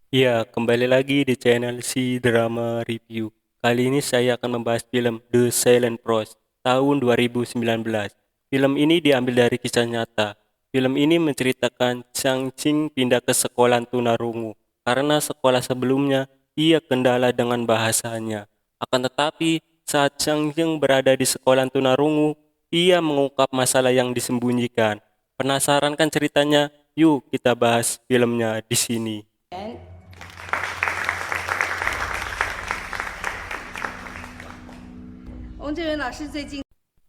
Ya, kembali lagi di channel Si Drama Review. Kali ini saya akan membahas film The Silent Pros tahun 2019. Film ini diambil dari kisah nyata. Film ini menceritakan Chang Ching pindah ke sekolah tunarungu karena sekolah sebelumnya ia kendala dengan bahasanya. Akan tetapi, saat Chang Ching berada di sekolah tunarungu, ia mengungkap masalah yang disembunyikan. Penasaran kan ceritanya? Yuk kita bahas filmnya di sini. 翁建元老师最近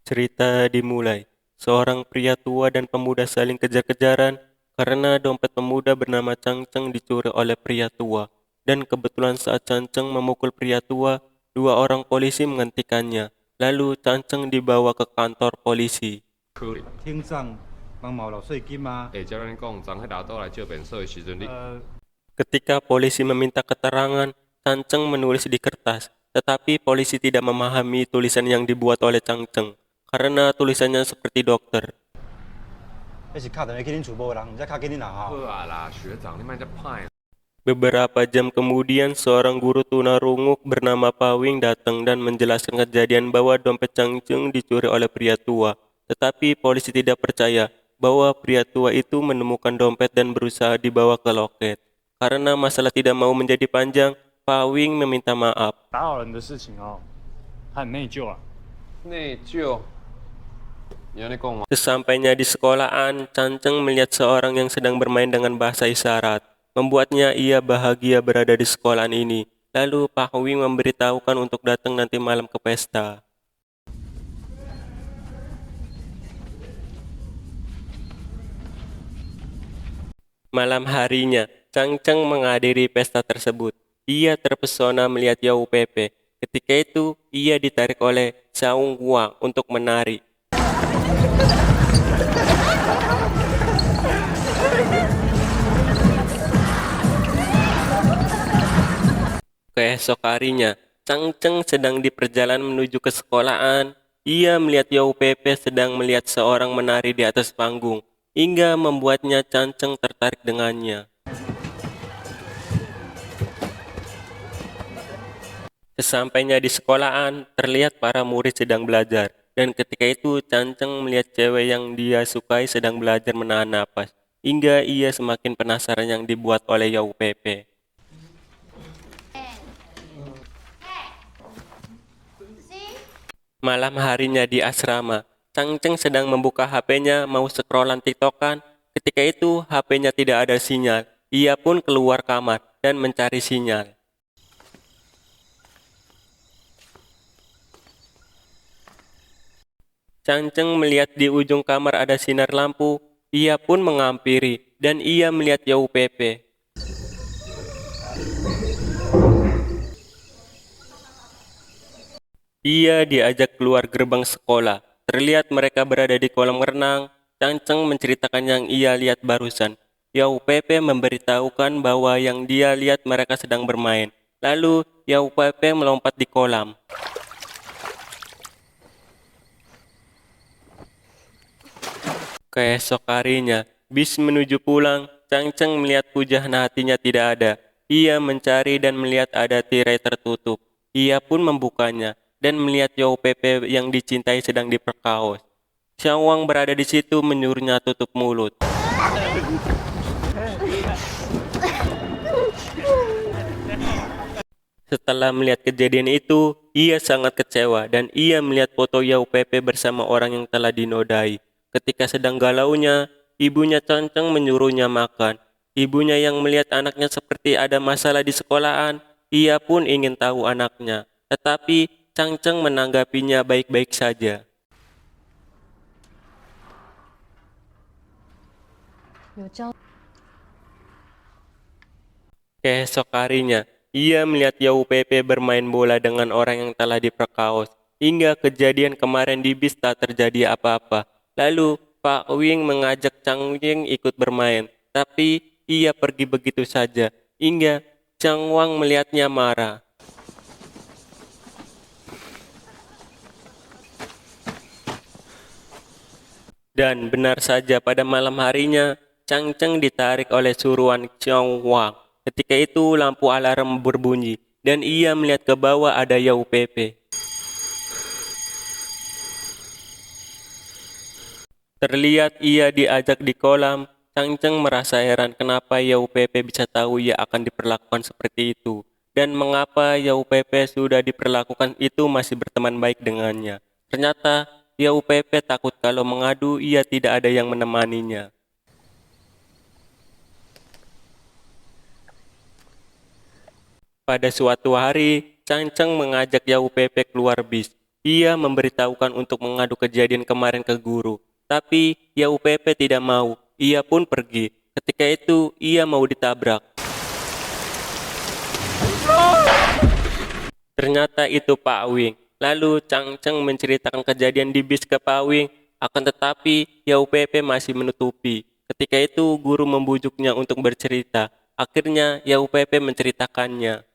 Cerita dimulai. Seorang pria tua dan pemuda saling kejar-kejaran karena dompet pemuda bernama Changcheng dicuri oleh pria tua. Dan kebetulan saat Changcheng memukul pria tua, dua orang polisi menghentikannya. Lalu Changcheng dibawa ke kantor polisi. 厅长帮毛老税金吗？会照咱讲，昨迄老倒来借便所的时阵，你Ketika polisi meminta keterangan, Changcheng menulis di kertas. Tetapi polisi tidak memahami tulisan yang dibuat oleh Changcheng karena tulisannya seperti dokter. 那是敲电话去恁厝无人，毋知敲给恁哪好吼？啊啦，学长，你莫遮歹。 Beberapa jam kemudian, seorang guru tunarungu bernama Pawing datang dan menjelaskan kejadian bahwa dompet Changcheng dicuri oleh pria tua. Tetapi polisi tidak percaya bahwa pria tua itu menemukan dompet dan berusaha dibawa ke loket. Karena masalah tidak mau menjadi panjang, Pawing meminta maaf. 打扰人的事情哦，他很内疚啊。内疚，你安尼讲嘛？ Sesampainya di sekolahan, Changcheng melihat seorang yang sedang bermain dengan bahasa isyarat. Membuatnya ia bahagia berada di sekolahan ini. Lalu Pak Wing memberitahukan untuk datang nanti malam ke pesta. Malam harinya, Changcheng menghadiri pesta tersebut. Ia terpesona melihat Yao Pepe. Ketika itu, ia ditarik oleh Xiao Wang untuk menari. Keesok harinya, Changcheng sedang di perjalanan menuju ke sekolahan. Ia melihat Yao Pepe sedang melihat seorang menari di atas panggung, hingga membuatnya Changcheng tertarik dengannya. Sesampainya di sekolahan, terlihat para murid sedang belajar. Dan ketika itu, Changcheng melihat cewek yang dia sukai sedang belajar menahan napas. Hingga ia semakin penasaran yang dibuat oleh Yao Pepe. Malam harinya di asrama, Changcheng sedang membuka HP-nya mau scrollan TikTokan. Ketika itu HP-nya tidak ada sinyal. Ia pun keluar kamar dan mencari sinyal. Changcheng melihat di ujung kamar ada sinar lampu. Ia pun menghampiri dan ia melihat Yao Pepe. Ia diajak keluar gerbang sekolah. Terlihat mereka berada di kolam renang. Changcheng menceritakan yang ia lihat barusan. Yao Pepe memberitahukan bahwa yang dia lihat mereka sedang bermain. Lalu Yao Pepe melompat di kolam. Keesok harinya, bis menuju pulang. Changcheng melihat pujaan hatinya tidak ada. Ia mencari dan melihat ada tirai tertutup. Ia pun membukanya dan melihat Yao Pepe yang dicintai sedang diperkaos. Xiao Wang berada di situ menyuruhnya tutup mulut. Setelah melihat kejadian itu, ia sangat kecewa dan ia melihat foto Yao Pepe bersama orang yang telah dinodai. Ketika sedang galaunya, ibunya Changcheng menyuruhnya makan. Ibunya yang melihat anaknya seperti ada masalah di sekolahan, ia pun ingin tahu anaknya. Tetapi Changcheng menanggapinya baik-baik saja. Keesok harinya, ia melihat Yao Pepe bermain bola dengan orang yang telah diperkaos. Hingga kejadian kemarin di bis tak terjadi apa-apa. Lalu Pak Wing mengajak Chang Ying ikut bermain. Tapi ia pergi begitu saja. Hingga Chang Wang melihatnya marah. Dan benar saja pada malam harinya, Changcheng ditarik oleh suruhan Xiao Wang. Ketika itu lampu alarm berbunyi dan ia melihat ke bawah ada Yao Pepe. Terlihat ia diajak di kolam. Chang Cheng merasa heran kenapa Yao Pepe bisa tahu ia akan diperlakukan seperti itu. Dan mengapa Yao Pepe sudah diperlakukan itu masih berteman baik dengannya. Ternyata Yao Pepe takut kalau mengadu ia tidak ada yang menemaninya. Pada suatu hari, Chang Cheng mengajak Yao Pepe keluar bis. Ia memberitahukan untuk mengadu kejadian kemarin ke guru. Tapi Yao Pepe tidak mau, ia pun pergi. Ketika itu ia mau ditabrak. Ternyata itu Pak Wing. Lalu Chang Cheng menceritakan kejadian di bis ke Pak Wing. Akan tetapi Yao Pepe masih menutupi. Ketika itu guru membujuknya untuk bercerita. Akhirnya Yao Pepe menceritakannya.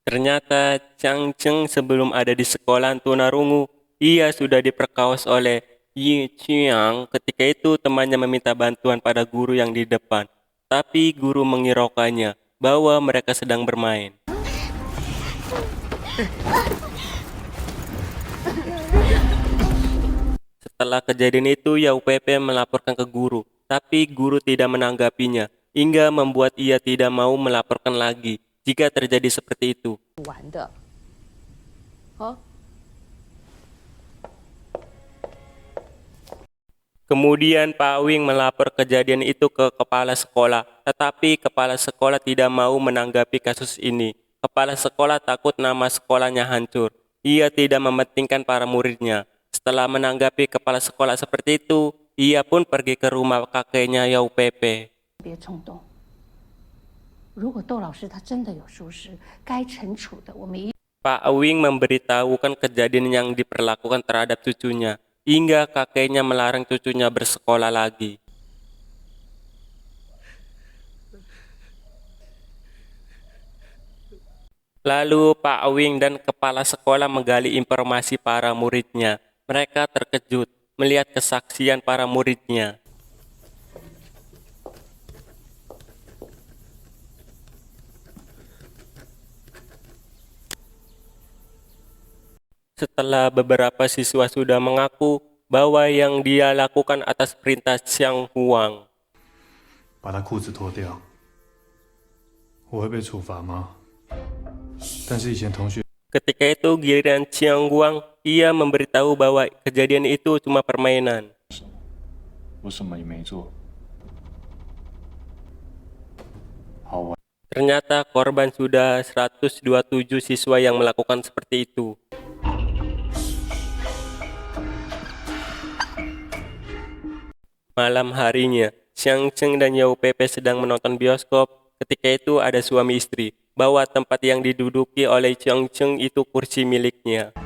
Ternyata Chang Cheng sebelum ada di sekolah tunarungu, ia sudah diperkaos oleh Yi Qiang. Ketika itu temannya meminta bantuan pada guru yang di depan, tapi guru mengiraukannya bahwa mereka sedang bermain. Setelah kejadian itu, Yao Pepe melaporkan ke guru, tapi guru tidak menanggapinya, hingga membuat ia tidak mau melaporkan lagi jika terjadi seperti itu. Kemudian Pak Wing melapor kejadian itu ke kepala sekolah, tetapi kepala sekolah tidak mau menanggapi kasus ini. Kepala sekolah takut nama sekolahnya hancur. Ia tidak mementingkan para muridnya. Setelah menanggapi kepala sekolah seperti itu, ia pun pergi ke rumah kakeknya Yao Pepe. Pak Wing memberitahukan kejadian yang diperlakukan terhadap cucunya, hingga kakeknya melarang cucunya bersekolah lagi. Lalu Pak Wing dan kepala sekolah menggali informasi para muridnya. Mereka terkejut melihat kesaksian para muridnya. Setelah beberapa siswa sudah mengaku bahwa yang dia lakukan atas perintah Xiang Huang. 把他裤子脱掉，我会被处罚吗？但是以前同学 Ketika itu giliran Xiang Huang, ia memberitahu bahwa kejadian itu cuma permainan. 我什么也没做，好玩。 Ternyata korban sudah 127 siswa yang melakukan seperti itu. Malam harinya, Chang Cheng dan Yao Pepe sedang menonton bioskop. Ketika itu ada suami istri, bahwa tempat yang diduduki oleh Chang Cheng itu kursi miliknya.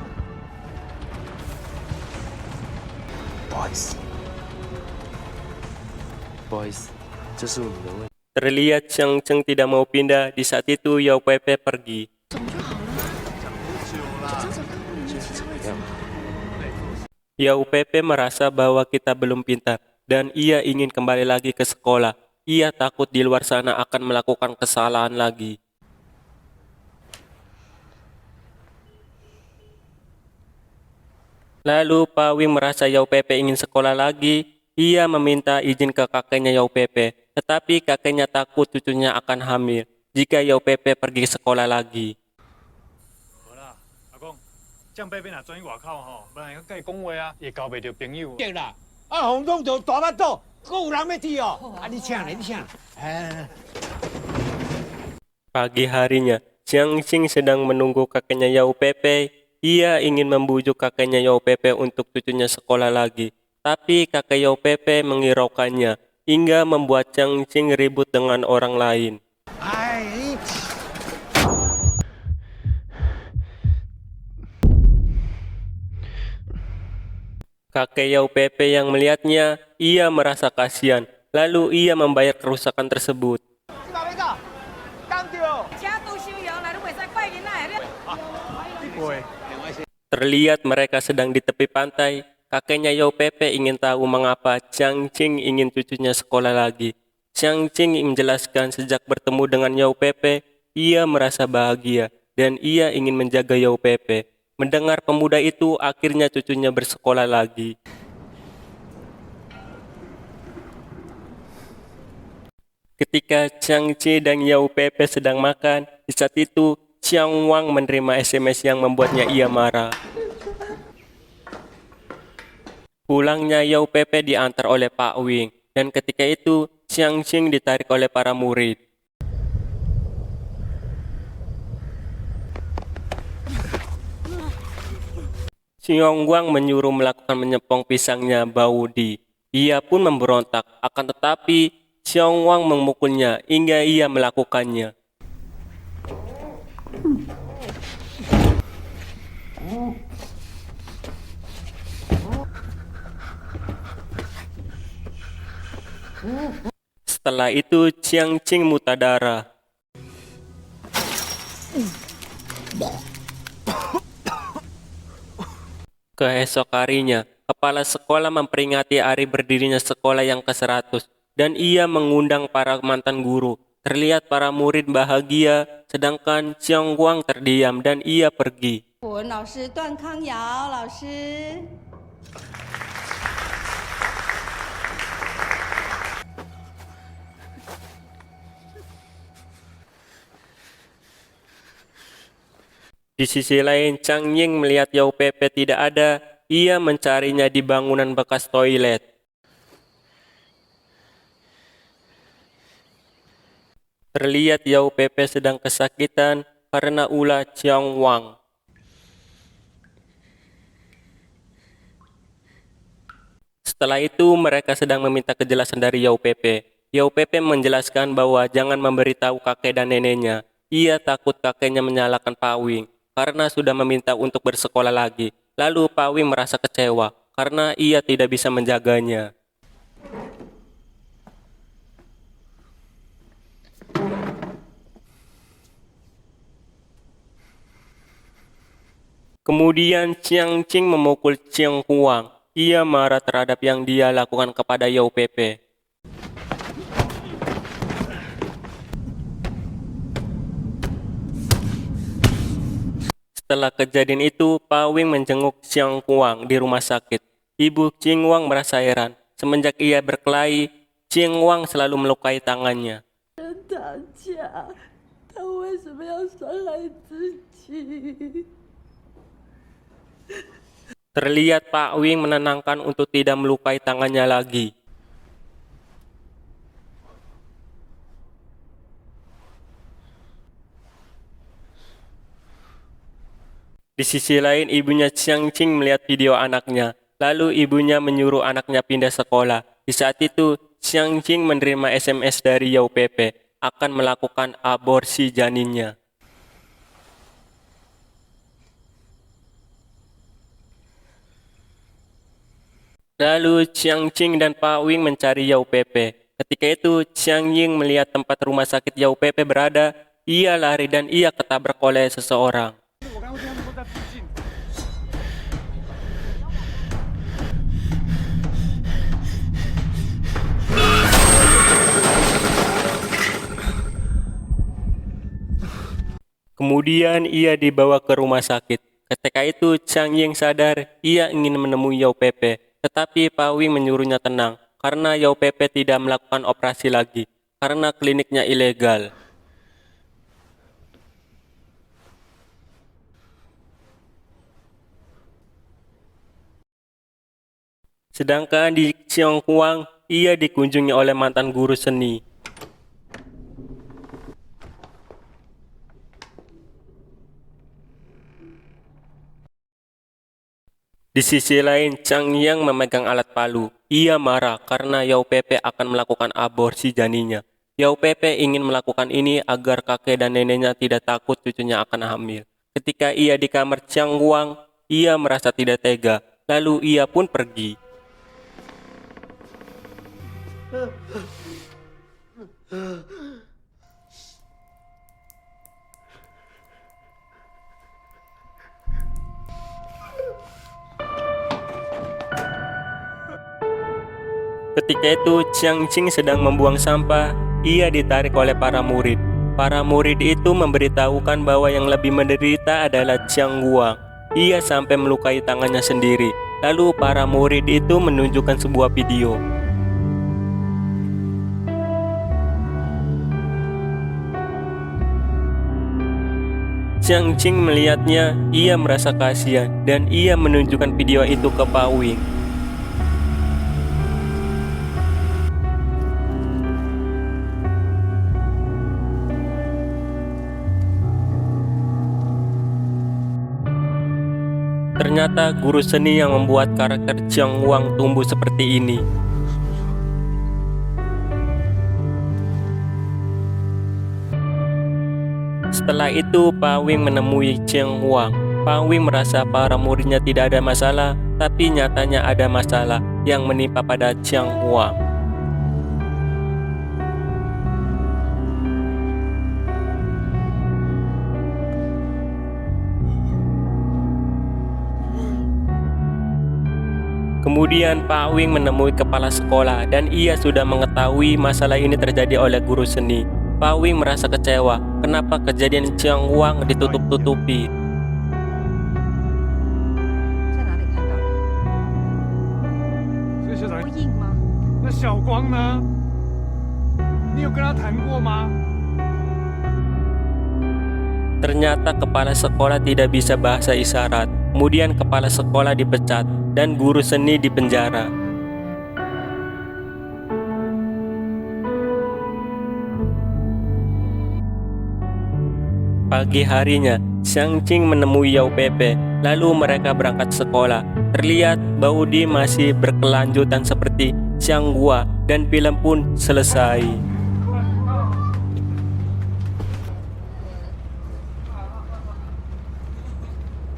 Terlihat Chang Cheng tidak mau pindah. Di saat itu Yao Pepe pergi. Yao Pepe merasa bahwa kita belum pintar dan ia ingin kembali lagi ke sekolah. Ia takut di luar sana akan melakukan kesalahan lagi. Lalu Pak Wing merasa Yao Pepe ingin sekolah lagi. Ia meminta izin ke kakeknya Yao Pepe, tetapi kakeknya takut cucunya akan hamil jika Yao Pepe pergi sekolah lagi. 好啦，阿公，这样贝贝若转去外口吼，不然甲伊讲话啊，会交袂着朋友。对啦，啊，红中就大巴肚，佫有人要去哦。啊，你请来，你请来。哎， Pagi harinya, Xiang Xing sedang menunggu kakeknya Yao Pepe. Ia ingin membujuk kakeknya Yao Pepe untuk cucunya sekolah lagi. Tapi kakek Yao Pepe mengiraukannya, hingga membuat Xiang Xing ribut dengan orang lain. 哎，你 Kakek Yao Pepe yang melihatnya, ia merasa kasihan. Lalu ia membayar kerusakan tersebut. 你嘛要到，讲着。 车都收油，来你袂使怪囡仔的。你背。 Terlihat Terlihat mereka sedang di tepi pantai. Kakeknya Yao Pepe ingin tahu mengapa Chiang Ching ingin cucunya sekolah lagi. Chiang Ching menjelaskan sejak bertemu dengan Yao Pepe, ia merasa bahagia dan ia ingin menjaga Yao Pepe. Mendengar pemuda itu, akhirnya cucunya bersekolah lagi. Ketika Chiang Ching dan Yao Pepe sedang makan, di saat itu Chiang Wang menerima SMS yang membuatnya ia marah. Pulangnya Yao Pepe diantar oleh Pak Wing, dan ketika itu Chiang Ching ditarik oleh para murid. Xiong Guang menyuruh melakukan menyepong pisangnya Baudi. Ia pun memberontak, akan tetapi Xiong Wang memukulnya hingga ia melakukannya. Setelah itu Chiang Ching muntah darah. Keesok harinya, kepala sekolah memperingati hari berdirinya sekolah yang ke-100 dan ia mengundang para mantan guru. Terlihat para murid bahagia, sedangkan Xiong Guang terdiam dan ia pergi. 古文老师段康尧老师。 Di sisi lain, Chang Ying melihat Yao Pepe tidak ada. Ia mencarinya di bangunan bekas toilet. Terlihat Yao Pepe sedang kesakitan karena ulah Xiong Wang. Setelah itu, mereka sedang meminta kejelasan dari Yao Pepe. Yao Pepe menjelaskan bahwa jangan memberitahu kakek dan neneknya. Ia takut kakeknya menyalahkan Pak Wing karena sudah meminta untuk bersekolah lagi. Lalu Pak Wing merasa kecewa karena ia tidak bisa menjaganya. Kemudian Chiang Ching memukul Chiang Huang. Ia marah terhadap yang dia lakukan kepada Yao Pepe. Setelah kejadian itu, Pak Wing menjenguk Xiang Huang di rumah sakit. Ibu Ching Wang merasa heran. Semenjak ia berkelahi, Ching Wang selalu melukai tangannya. 打架，他为什么要伤害自己？ Terlihat Pak Wing menenangkan untuk tidak melukai tangannya lagi. Di sisi lain, ibunya Chiang Ching melihat video anaknya. Lalu ibunya menyuruh anaknya pindah sekolah. Di saat itu, Chiang Ching menerima SMS dari Yao Pepe akan melakukan aborsi janinnya. Lalu Chiang Ching dan Pak Wing mencari Yao Pepe. Ketika itu, Chiang Ying melihat tempat rumah sakit Yao Pepe berada. Ia lari dan ia ketabrak oleh seseorang. Kemudian ia dibawa ke rumah sakit. Ketika itu Chiang Ying sadar ia ingin menemui Yao Pepe. Tetapi Pak Wing menyuruhnya tenang karena Yao Pepe tidak melakukan operasi lagi karena kliniknya ilegal. Sedangkan di Xiong Huang, ia dikunjungi oleh mantan guru seni. Di sisi lain, Chang Yang memegang alat palu. Ia marah karena Yao Pepe akan melakukan aborsi janinnya. Yao Pepe ingin melakukan ini agar kakek dan neneknya tidak takut cucunya akan hamil. Ketika ia di kamar Chiang Wang, ia merasa tidak tega. Lalu ia pun pergi. Ketika itu Chiang Ching sedang membuang sampah. Ia ditarik oleh para murid. Para murid itu memberitahukan bahwa yang lebih menderita adalah Chiang Guang. Ia sampai melukai tangannya sendiri. Lalu para murid itu menunjukkan sebuah video. Chiang Ching melihatnya, ia merasa kasihan dan ia menunjukkan video itu ke Pak Wing. Ternyata guru seni yang membuat karakter Chiang Wang tumbuh seperti ini. Setelah itu Pak Wing menemui Chiang Wang. Pak Wing merasa para muridnya tidak ada masalah, tapi nyatanya ada masalah yang menimpa pada Chiang Wang. Kemudian Pak Wing menemui kepala sekolah dan ia sudah mengetahui masalah ini terjadi oleh guru seni. Pak Wing merasa kecewa, kenapa kejadian Chiang Wang ditutup-tutupi. 在哪里看到的？所以校长不，硬吗？那小光呢？你有跟他谈过吗？ Ternyata kepala sekolah tidak bisa bahasa isyarat. Kemudian kepala sekolah dipecat dan guru seni dipenjara. Pagi harinya, Chiang Ching menemui Yao Pepe. Lalu mereka berangkat sekolah. Terlihat Baudi masih berkelanjutan seperti Chiang Gua dan film pun selesai.